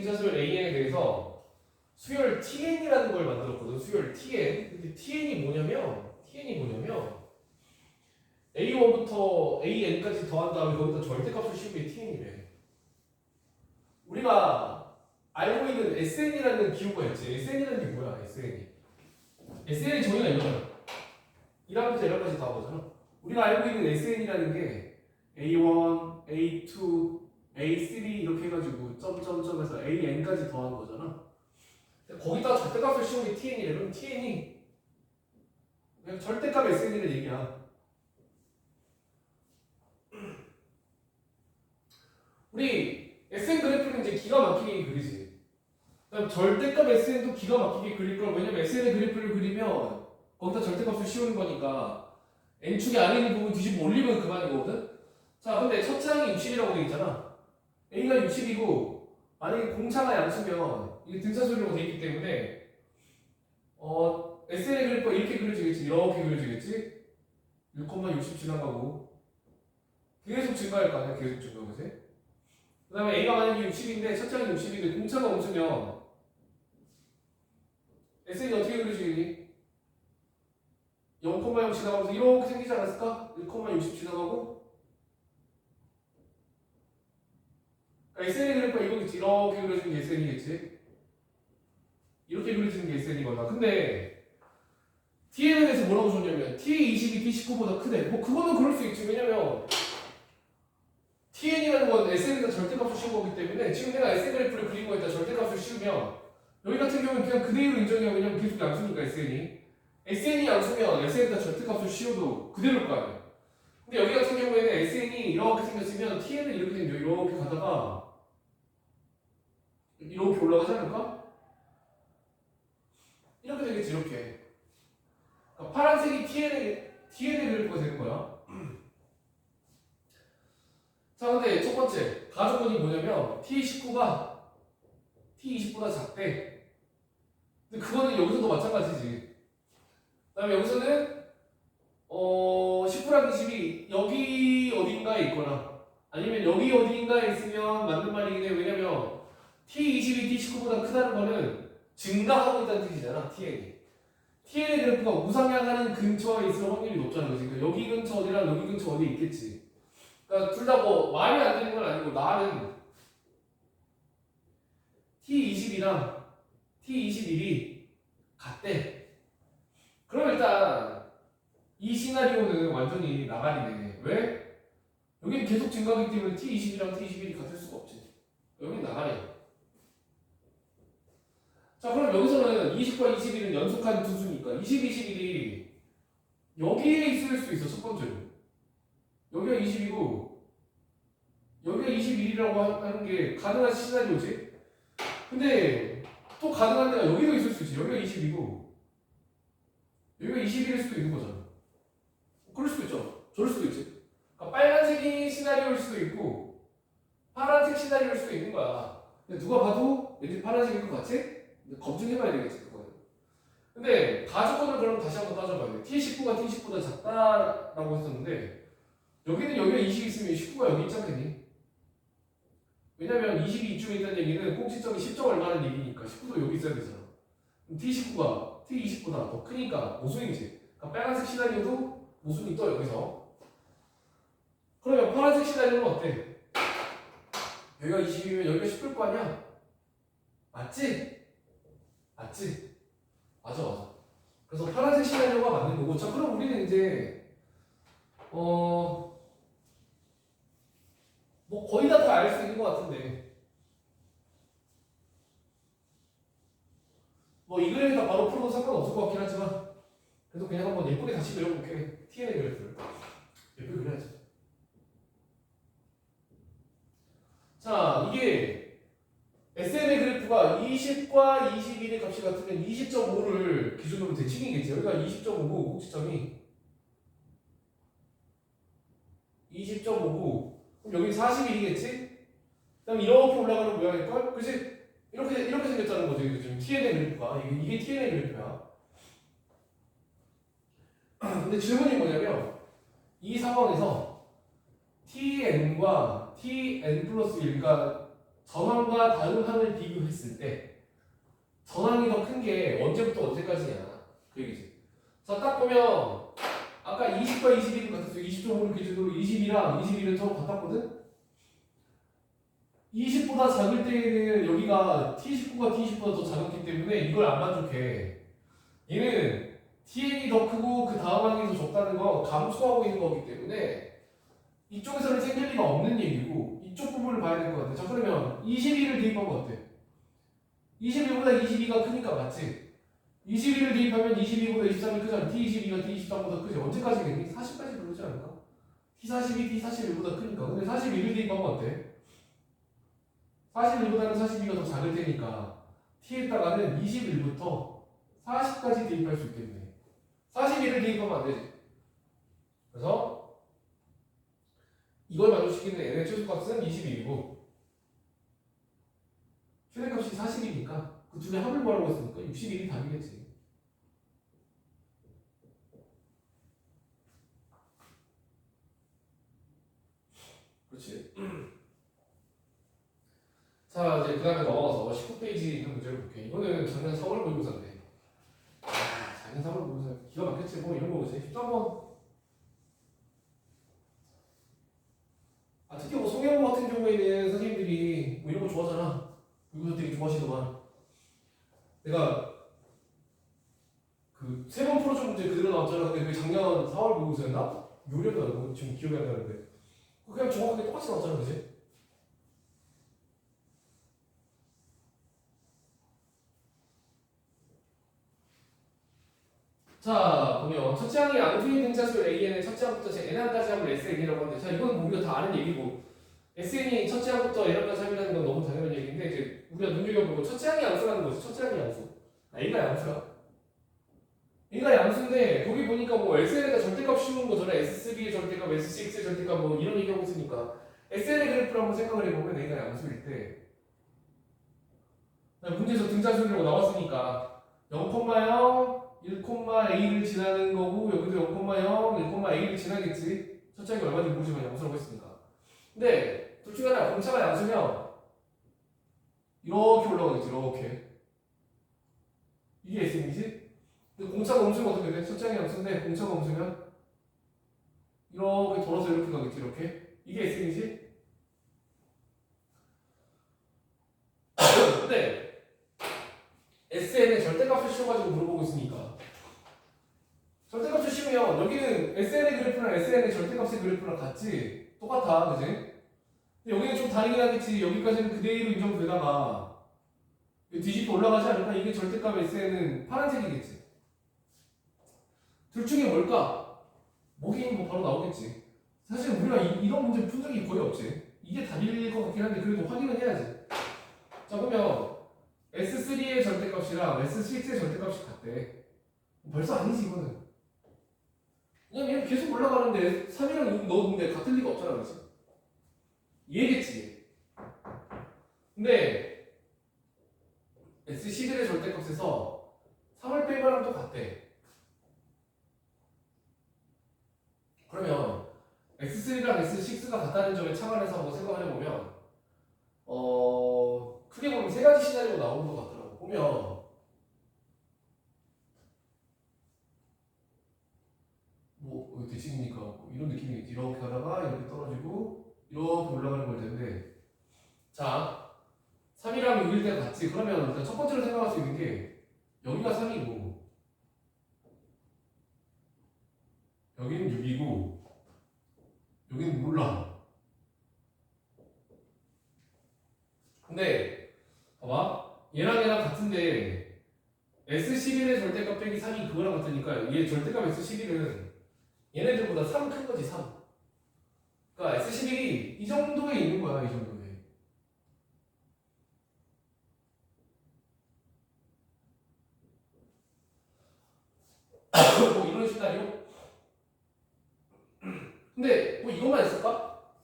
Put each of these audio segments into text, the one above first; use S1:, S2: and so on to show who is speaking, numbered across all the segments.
S1: 등차수열 AN에 대해서 수열 TN이라는 걸 만들었거든. 수열 TN. 근데 TN이 뭐냐면 A1부터 AN까지 더한 다음에 거기다 절대값을 씌운 게 TN이래. 우리가 알고 있는 SN이라는 기호가 있지. SN이라는 게 뭐야? SN이 정의가 이거잖아. 1화부터 1화까지 다 보잖아. 우리가 알고 있는 SN이라는 게 A1, A2, A3 이렇게 해가지고 점점점에서 AN까지 더한 거잖아. 거기다가 절대값을 씌운 게 TN이래. 그럼 TN이 그냥 절대값 SN이라는 얘기야. 우리 SN 그래프는 이제 기가 막히게 그리지. 그다음 절대값 SN도 기가 막히게 그릴 걸. 왜냐면 SN의 그래프를 그리면 거기다 절대값을 씌우는 거니까 N축의 안에 있는 부분 뒤집어 올리면 그만인 거거든. 자, 근데 첫 차항이 60이라고 돼 있잖아. A가 60이고 만약에 공차가 양수면 이게 등차수열로 돼 있기 때문에 SN의 그래프가 이렇게 그려지겠지. 이렇게 그려지겠지. 6,60 지나가고 계속 증가할 거 아니야. 계속 증가하지. 그 다음에 A가 만약에 60인데 첫 차항이 60인데 공차가 없으면 SN이 어떻게 그려지겠니? 0,0 지나가면서 이렇게 생기지 않았을까? 1,60 지나가고 SN의 그래프가 이거겠지. 이렇게 그려지는 게 SN이겠지. 이렇게 그려지는 게 SN이거나. 근데 TN에 대해서 뭐라고 줬냐면 T20이 T19보다 크대. 뭐 그거는 그럴 수 있지. 왜냐면 TN이라는 건 SN에다 절대값을 씌운 거기 때문에 지금 내가 SN 그래프를 그린 거에다 절대값을 씌우면 여기 같은 경우는 그냥 그대로 인정해요. 왜냐면 계속 양수니까 SN이 양수면 SN에다 절대값을 씌워도 그대로일 거 아니야. 근데 여기 같은 경우에는 SN이 이렇게 생겼으면 TN은 이렇게 생겨. 이렇게 가다가 이렇게 올라가지 않을까? 이렇게 되겠지. 이렇게. 그러니까 파란색이 TN의 그래프가 되는 거야. 자, 근데 첫 번째 가정문이 뭐냐면 T19가 T20보다 작대. 근데 그거는 여기서도 마찬가지지. 그 다음에 여기서는 19랑 20이 여기 어딘가에 있거나 아니면 여기 어딘가에 있으면 맞는 말이긴 해. 왜냐면 T20이 T19보다 크다는 거는 증가하고 있다는 뜻이잖아. TN의 그래프가 우상향하는 근처에 있을 확률이 높다는 거지. 그러니까 여기 근처 어디랑 여기 근처 어디 있겠지. 그러니까 둘 다 뭐 말이 안 되는 건 아니고 나는 T20이랑 T21이 같대. 그럼 일단 이 시나리오는 완전히 나가리네. 왜? 여기는 계속 증가하기 때문에 T20이랑 T21이 같을 수가 없지. 여기는 나가리야. 자, 그럼 여기서는 20과 21은 연속한 두 수니까 20, 21이 여기에 있을 수 있어. 첫 번째로 여기가 20이고 여기가 21이라고 하는 게 가능한 시나리오지. 근데 또 가능한 데가 여기도 있을 수 있지. 여기가 20이고 여기가 21일 수도 있는 거잖아. 그럴 수도 있죠. 저럴 수도 있지. 그러니까 빨간색이 시나리오일 수도 있고 파란색 시나리오일 수도 있는 거야. 근데 누가 봐도 왠지 파란색일 것 같지? 근데 검증해봐야 되겠지 그거는. 근데 가주권을 그럼 다시 한번 따져봐야 돼. T19가 T10보다 작다라고 했었는데 여기는 여기가 20 있으면 19가 여기 있지 않겠니? 왜냐면 20이 이쪽에 있다는 얘기는 꼭지점이 10점 얼마는 얘기니까 19도 여기 있어야 되잖아. 그럼 T19가 T20보다 더 크니까 모순이지. 그러니까 빨간색 시나리오도 모순이 떠 여기서. 그러면 파란색 시나리오는 어때? 여기가 20이면 여기가 10일 거 아니야? 맞지? 맞지? 맞아. 그래서 파란색 시나리오가 맞는 거고. 자, 그럼 우리는 이제 뭐 거의 다 알 수 있는 것 같은데 뭐 이 그래프다 바로 풀어도 상관없을 것 같긴 하지만 그래도 그냥 한번 예쁘게 다시 그려볼게. TN의 그래프를 예쁘게 그려야지. 자, 이게 SN의 그래프가 20과 21의 값이 같으면 20.5를 기준으로 대칭이겠지. 여기가 20.5고 꼭지점이 20.5고 그럼 여기 41이겠지? 그다음 이렇게 올라가는 모양일걸? 그치? 이렇게 생겼다는 거죠. 이게 지금 TN의 그래프가 이게 TN의 그래프야. 근데 질문이 뭐냐면 이 상황에서 TN과 TN 플러스 1가 전항과 다음 항을 비교했을 때 전항이 더 큰 게 언제부터 언제까지냐 그 얘기지. 자, 딱 보면 아까 20과 21은 같았어요. 20.5를 기준으로 20이랑 21은 서로 같았거든? 20보다 작을 때에는 여기가 T19가 T20보다 더 작았기 때문에 이걸 안 만족해. 얘는 TN이 더 크고 그 다음 항이 더 적다는 건 감소하고 있는 거기 때문에 이쪽에서는 생길 리가 없는 얘기고 이쪽 부분을 봐야 될 것 같아. 자, 그러면 21을 대입하면 어때? 21보다 22가 크니까 맞지? 21을 대입하면 22보다 23이 크잖아. T22가 T23보다 크지. 언제까지겠니? 40까지 그러지 않을까? T42, T41보다 크니까. 근데 41을 대입하면 어때? 41보다는 42가 더 작을 테니까 T에다가는 21부터 40까지 대입할 수 있겠네. 41을 대입하면 안 되지. 그래서 이걸 만족시키는 n의 최소값은 21이고 최대값이 40이니까 그 두 개 합을 구하라고 했으니까 61이 답이겠지. 그렇지. 자, 이제 그 다음에 넘어가서 19페이지 있는 문제를 볼게. 이거는 작년 4월 모의고사인데. 작년 4월 모의고사 기가 막혔지. 뭐 이런 거 보지. 13번. 특히 뭐 송영호 같은 경우에는 선생님들이 뭐 이런 거 좋아하잖아. 모의고사 되게 좋아하시더만. 내가 그 세 번 풀어준 문제 그대로 나왔잖아. 근데 그 작년 4월 모의고사였나? 요리였나? 지금 기억이 안 나는데. 그냥 정확하게 똑같이 나왔잖아, 그지? 자, 보면 첫째 항이 앙투인 등차수 AN의 첫째 항부터 N항까지 하면 SN이라고 하는데, 자, 이건 우리가 다 아는 얘기고 SN이 첫째 항부터 N항까지 함이라는 건 너무 당연한 얘기인데, 이제 우리가 눈여겨보고 첫째 항이 양수라는 거지. 첫째 항이 양수. A가 양수야. A가 양수인데 거기 보니까 뭐 SN에다 절대값 씌우는 거잖아. S3의 절대값, S6의 절대값 뭐 이런 얘기하고 있으니까 SN의 그래프를 한번 생각을 해보면 A가 양수일 때 문제에서 등차수라고 나왔으니까 0,0 1,a를 지나는 거고 여기도 0,0 1,a를 지나겠지. 첫째 항이 얼마인지 모르지만 양수라고 했으니까. 근데 둘 중에 하나 공차가 양수면 이렇게 올라가겠지. 이렇게 이게 SN이지. 근데 공차가 음수면 어떻게 돼? 첫째 항이 양수인데 공차가 음수면 이렇게 돌아서 이렇게 가겠지. 이렇게 이게 SN이지. 근데 SN의 절대값을 씌워가지고 물어보고 있으니까 절대값을 씌우면 여기는 SN의 그래프랑 SN의 절대값의 그래프랑 같지? 똑같아, 그지? 근데 여기는 좀 다르긴 하겠지. 여기까지는 그대로 인정되다가 뒤집어 올라가지 않을까? 이게 절대값 SN은 파란색이겠지. 둘 중에 뭘까? 뭐긴 뭐 바로 나오겠지. 사실 우리가 이런 문제 푼 적이 거의 없지. 이게 답일 것 같긴 한데 그래도 확인은 해야지. 자, 그러면 S3의 절대값이랑 S6의 절대값이 같대. 벌써 아니지 이거는. 왜냐면 계속 올라가는데 3이랑 6 넣었는데 같을 리가 없잖아, 그렇지? 얘겠지. 근데 S11의 절대값에서 3을 빼면 또 같대. 그러면 S3랑 S6가 같다는 점에 착안해서 한번 생각을 해보면 크게 보면 세 가지 시나리오가 나오는 것 같더라고. 보면 뭐 대칭이니까 뭐 이런 느낌이겠지. 이렇게 가다가 이렇게 떨어지고 이렇게 올라가는 걸 텐데, 자 3이랑 6일 때가 같지. 그러면 일단 첫 번째로 생각할 수 있는 게 여기가 3이고 여기는 6이고 여기는 몰라. 근데 봐봐, 얘랑 얘랑 같은데 S11의 절대값 빼기 3이 그거랑 같으니까 얘 절대값 S11은 얘네들보다 3 큰 거지. 3. 그러니까 S11이 이 정도에 있는 거야. 이 정도에. 뭐 이런 시나리오? 근데 뭐 이것만 있을까?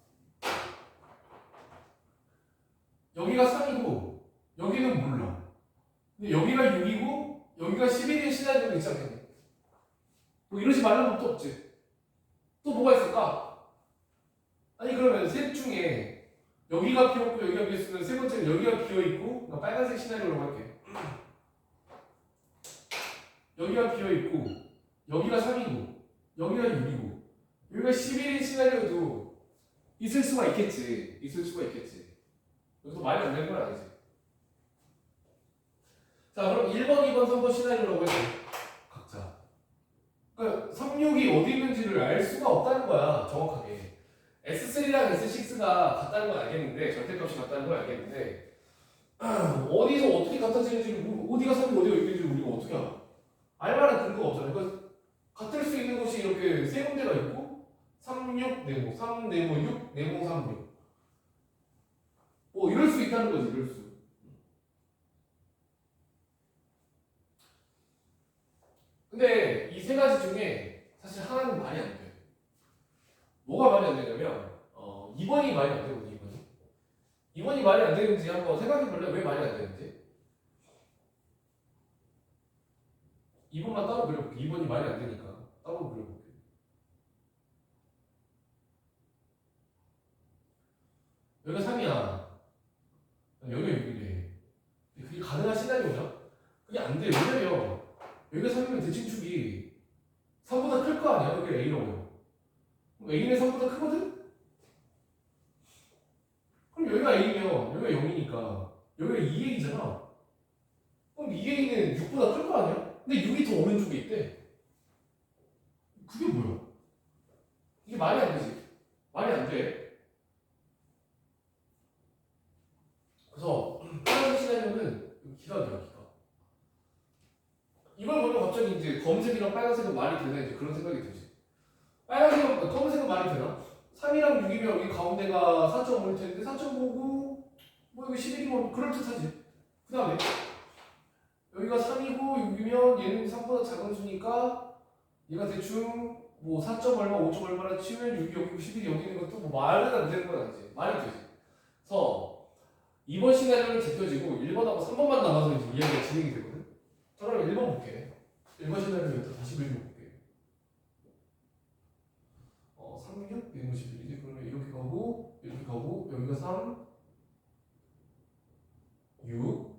S1: 여기가 3이고 여기는 몰라. 근데 여기가 6이고 여기가 11인 시나리오는 있지 않겠니? 뭐 이러지 말라는 것도 없지. 또 뭐가 있을까? 아니 그러면 셋 중에 여기가 비었고 여기가 비었으면 세 번째는 여기가 비어있고 그러니까 빨간색 시나리오라고 할게. 여기가 비어있고 여기가 3이고 여기가 6이고 여기가 11인 시나리오도 있을 수가 있겠지. 있을 수가 있겠지. 여기서 말이 안 되는 건 아니지. 자 그럼 1번, 2번, 3번 시나리오라고 해서 각자 그러니까 3, 6이 어디 있는지를 알 수가 없다는 거야. 정확하게 S3랑 S6가 같다는 건 알겠는데 절대값이 같다는 건 알겠는데 어디서 어떻게 같아지는지 어디가 3이 어디가 6인지 우리가 어떻게 알아? 알 만한 근거가 없잖아. 그러니까 같을 수 있는 곳이 이렇게 세 군데가 있고 3, 6, 네모 3, 네모 6, 네모 3, 6 뭐 이럴 수 있다는 거지. 이럴 수. 근데 이 세 가지 중에 사실 하나는 말이 안 돼. 뭐가 말이 안 되냐면 2번이 말이 안 되거든. 2번이 말이 안 되는지 한번 생각해 볼래? 왜 말이 안 되는지? 2번만 따로 그려볼게. 2번이 말이 안 되니까 따로 그려볼게. 여기가 3이야. 여기가 6이래. 그게 가능한 시나리오냐? 그게 안 돼. 왜냐면 여기가 3이면 대칭축이 3보다 클 거 아니야? 여기가 A라고 해요. 그럼 A는 3보다 크거든? 그럼 여기가 A면 여기가 0이니까 여기가 2A잖아. 그럼 2A는 6보다 클 거 아니야? 근데 6이 더 오른쪽에 있대. 그게 뭐야? 이게 말이 안 되지. 말이 안 돼. 그래서 다른 시나리오는 기각이야, 기각. 이걸 보면 갑자기 이제 검은색이랑 빨간색은 말이 되나 이제 그런 생각이 들지. 빨간색은 검은색은 말이 되나? 3이랑 6이면 여기 가운데가 4.5일 텐데 4.5고 뭐 이거 11이면 그럴듯하지. 그 다음에 여기가 3이고 6이면 얘는 3보다 작은 수니까 얘가 대충 뭐 4점 얼마, 5점 얼마나 치면 6이 여기고 11이 여기 있는 것도 뭐 말은 안 되는 건 아니지. 말이 되지. 그래서 2번 시나리오는 제껴지고 1번하고 3번만 남아서 이제 이야기가 진행이 되거든. 자 그럼 1번 볼게. 1번 시나리오부터 다시 그려볼게. 3, 6, 151이지. 그러면 이렇게 가고 여기가 3, 6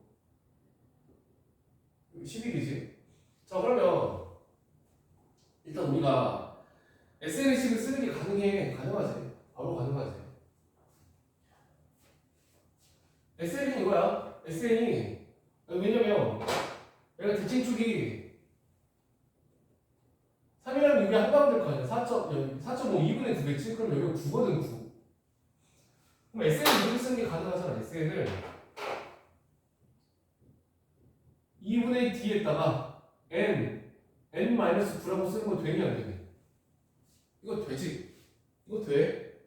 S1: 11이지. 자 그러면 일단 우리가 SN식을 쓰는 게 가능하지. 바로 가능하지. SN이 이거야. SN이 왜냐면 얘가 대칭축이 3이랑 6이 한가운될 거 아니야. 4.5 2분의 9겠지? 그럼 여기가 9거든 9. 그럼 SN을 이렇게 쓰는 게 가능하잖아. SN을 2분의 D에다가 n-9라고 쓰는 거 되니 안 되니? 이거 되지? 이거 돼?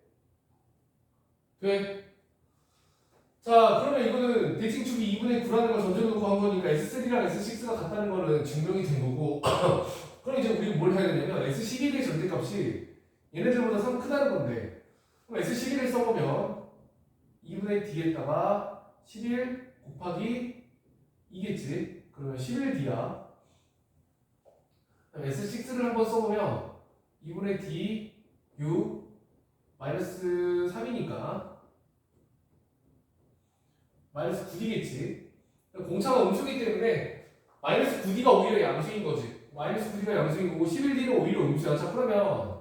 S1: 돼? 자 그러면 이거는 대칭축이 2분의 9라는 걸 던져놓고 한 거니까 S3랑 S6가 같다는 거는 증명이 된 거고 그럼 이제 우리가 뭘 해야 되냐면 S11의 절대값이 얘네들보다 3 크다는 건데 그럼 S11을 써보면 2분의 D에다가 11 곱하기 2겠지? 그러면 11D야. S6를 한번 써보면 2분의 D U 마이너스 3이니까 마이너스 9D겠지. 공차가 음수이기 때문에 마이너스 9D가 오히려 양수인 거지. 마이너스 9D가 양수인 거고 11D는 오히려 음수야. 자 그러면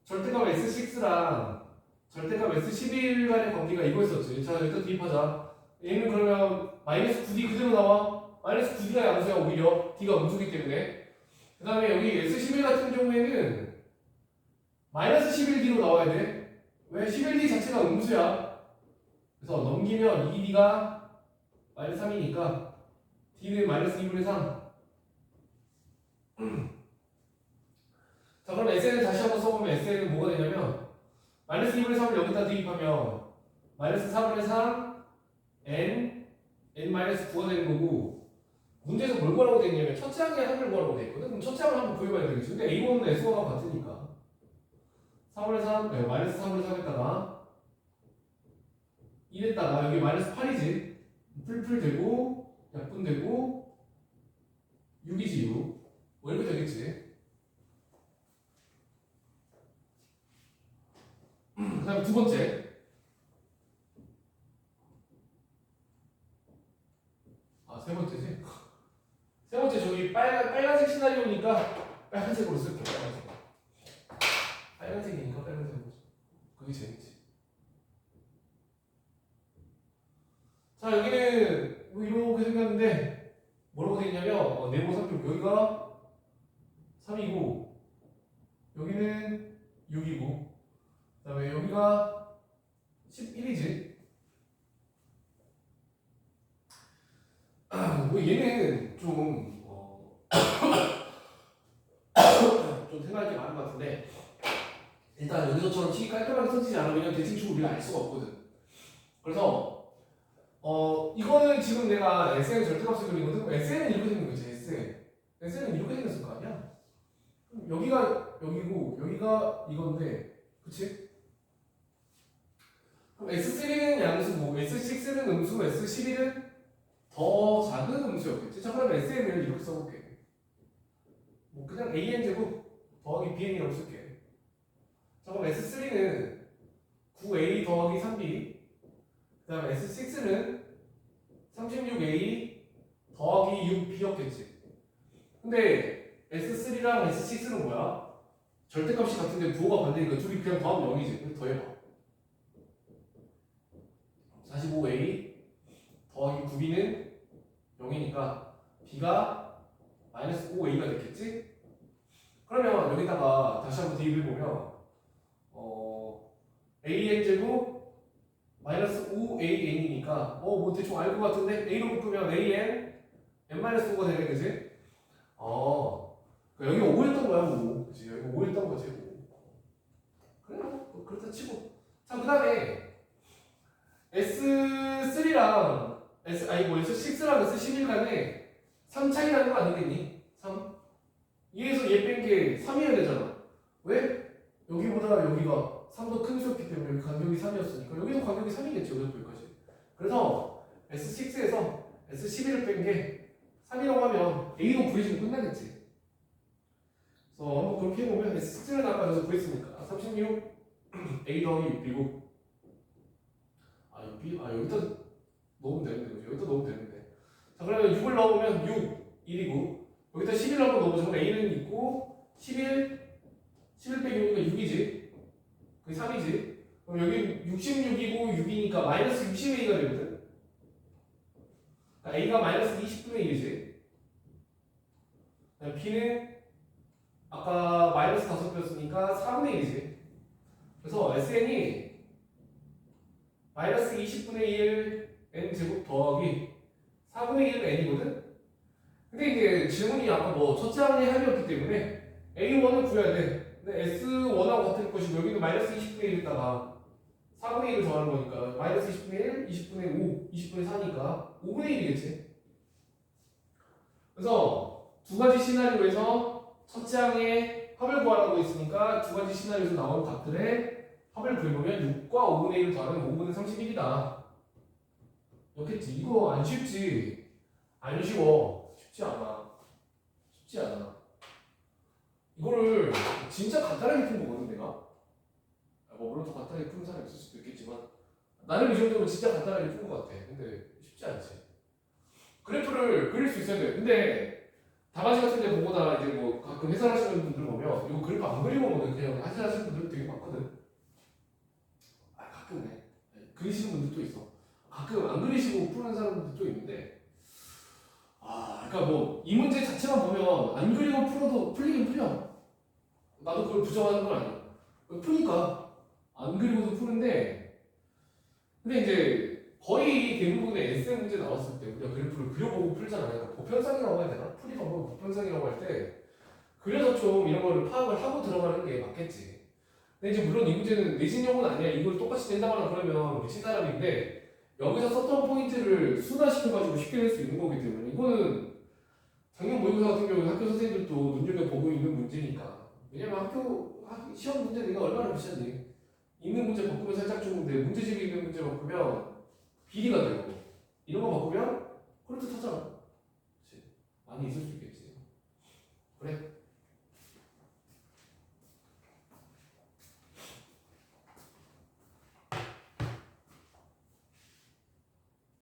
S1: 절대값 S6랑 절대값 S11 간의 관계가 이거였었지. 자 일단 대입하자. 얘는 그러면 마이너스 9D 그대로 나와. 마이너스 9D가 양수야 오히려. D가 음수이기 때문에. 그 다음에 여기 S11 같은 경우에는 마이너스 11D로 나와야 돼. 왜? 11D 자체가 음수야. 그래서 넘기면 2D가 마이너스 3이니까 D는 마이너스 2분의 3. 자 그럼 SN을 다시 한번 써보면 SN은 뭐가 되냐면 마이너스 2분의 3을 여기다 대입하면 마이너스 4분의 3 n-9가 되는 거고 문제에서 뭘 구하라고 되어 있냐면 첫째 항의 합을 구하라고 되어 있거든. 그럼 첫째 항을 한번 구해봐야 되겠지. 근데 A1은 S1하고 같으니까 3분의 3, 네, 마이너스 3분의 3에다가 1에다가 여기 마이너스 8이지. 풀풀 되고 약분 되고 6이지 6. 뭐 이렇게 되겠지. 그 다음에 두 번째 여기 빨간색 시나리오니까 빨간색으로 쓸게요. 빨간색이니까 빨간색으로. 그게 재밌지. 자, 여기는 뭐 이렇게 생겼는데 뭐라고 돼 있냐면 네모 3쪽 여기가 3이고 여기는 6이고 그다음에 여기가 11이지. 뭐 얘는 좀 좀 생각할 게 많은 것 같은데 일단 여기서처럼 식이 깔끔하게 써지지 않으면 대칭축을 우리가 알 수가 없거든. 그래서 이거는 지금 내가 SN 절대값을 그리거든. SN은 이렇게 생긴 거지. SN은 이렇게 생겼을 거 아니야? 여기가 여기고 여기가 이건데 그치? 그럼 S3는 양수고 S6는 음수, S11은 더 작은 음수였겠지? 자, 그럼 SN을 이렇게 써볼게. 뭐 그냥 AN제곱 더하기 BN이라고 쓸게. 자, 그럼 S3는 9A 더하기 3B 그 다음에 S6는 36A 더하기 6B였겠지. 근데 S3랑 S6는 뭐야? 절대값이 같은데 부호가 반대니까 둘이 그냥 더하면 0이지. 그래서 더해봐. 45A 더하기 9B는 0이니까 B가 마이너스 5A가 됐겠지? 그러면 여기다가 다시 한번 대입을 보면 AN제곱 마이너스 5AN이니까 뭐 대충 알 것 같은데 A로 묶으면 AN N-5가 되네, 그지? 여기 5였던 거야, 뭐. 그치? 여기 5였던 거지, 뭐. 그래, 뭐 그렇다 치고. 자, 그 다음에 S3랑 S6랑 S11 간에 3 차이 나는 거 아니겠니? 3? 얘에서 얘 뺀 게 3이어야 되잖아. 왜? 여기보다 여기가 3더 큰 수였기 때문에 여기 간격이 3이었으니까 여기도 간격이 3이겠지, 여기까지. 그래서 S6에서 S11을 뺀 게 3이라고 하면 A로 구해주면 끝나겠지. 그래서 한번 그렇게 해보면 S6는 아까 여기서 구했으니까 36 A 더하기 6B고 6B? 여기다 넣으면 되는데, 그죠? 여기다 넣으면 되는데. 자, 그러면 6을 넣으면 6, 1이고 여기다 11을 한번 넣어보자. 그럼 A는 있고 11 빼기 6이니까 6이지. 그게 3이지. 그럼 여기 66이고 6이니까 마이너스 60A가 되거든. 그러니까 A가 마이너스 20분의 1이지. B는 아까 마이너스 5배였으니까 4분의 1이지. 그래서 SN이 마이너스 20분의 1 N제곱 더하기 4분의 1 N이거든? 근데 이제 질문이 아까 뭐 첫째 항의 합이었기 때문에 A1을 구해야 돼. 근데 S1하고 같을 것이고 여기는 마이너스 20분의 1에다가 4분의 1을 더하는 거니까 마이너스 20분의 1, 20분의 5, 20분의 4니까 5분의 1이겠지. 그래서 두 가지 시나리오에서 첫째 항의 합을 구하라고 했으니까 두 가지 시나리오에서 나온 답들의 합을 구해보면 6과 5분의 1을 더하면 5분의 31이다. 이렇겠지. 이거 안 쉽지. 안 쉬워. 쉽지 않아. 쉽지 않아. 이거를 진짜 간단하게 푼 거거든, 내가. 뭐 물론 더 간단하게 푸는 사람이 있을 수도 있겠지만 나는 이 정도면 진짜 간단하게 푼 것 같아. 근데 쉽지 않지. 그래프를 그릴 수 있어야 돼. 근데 답안지 같은 데 보거나 이제 뭐 가끔 해설하시는 분들 보면 이거 그래프 안 그리고 보면 그냥 해설하시는 분들 되게 많거든. 가끔 그리시는 분들도 있어. 가끔 안 그리시고 푸는 사람들도 있는데 그러니까 뭐 이 문제 자체만 보면 안 그리고 풀어도 풀리긴 풀려. 나도 그걸 부정하는 건 아니야. 푸니까 안 그리고도 푸는데 근데 이제 거의 대부분의 에세 문제 나왔을 때 우리가 그래프를 그려보고 풀잖아요. 그러니까 보편상이라고 해야 되나? 풀이 방법 보편상이라고 할 때 그래서 좀 이런 거를 파악을 하고 들어가는 게 맞겠지. 근데 이제 물론 이 문제는 내신용은 아니야. 이걸 똑같이 낸다거나 그러면 미친 사람인데 여기서 썼던 포인트를 순화시켜가지고 쉽게 낼 수 있는 거기 때문에 이거는 작년 모의고사 같은 경우는 학교 선생님들도 눈여겨보고 있는 문제니까. 왜냐면 학교 시험 문제 내가 얼마나 비싼지 있는 문제 바꾸면 살짝 좋은데 문제집에 있는 문제 바꾸면 비리가 되고 이런 거 바꾸면 그럴듯하잖아. 그치? 많이 있을 수 있겠지. 그래.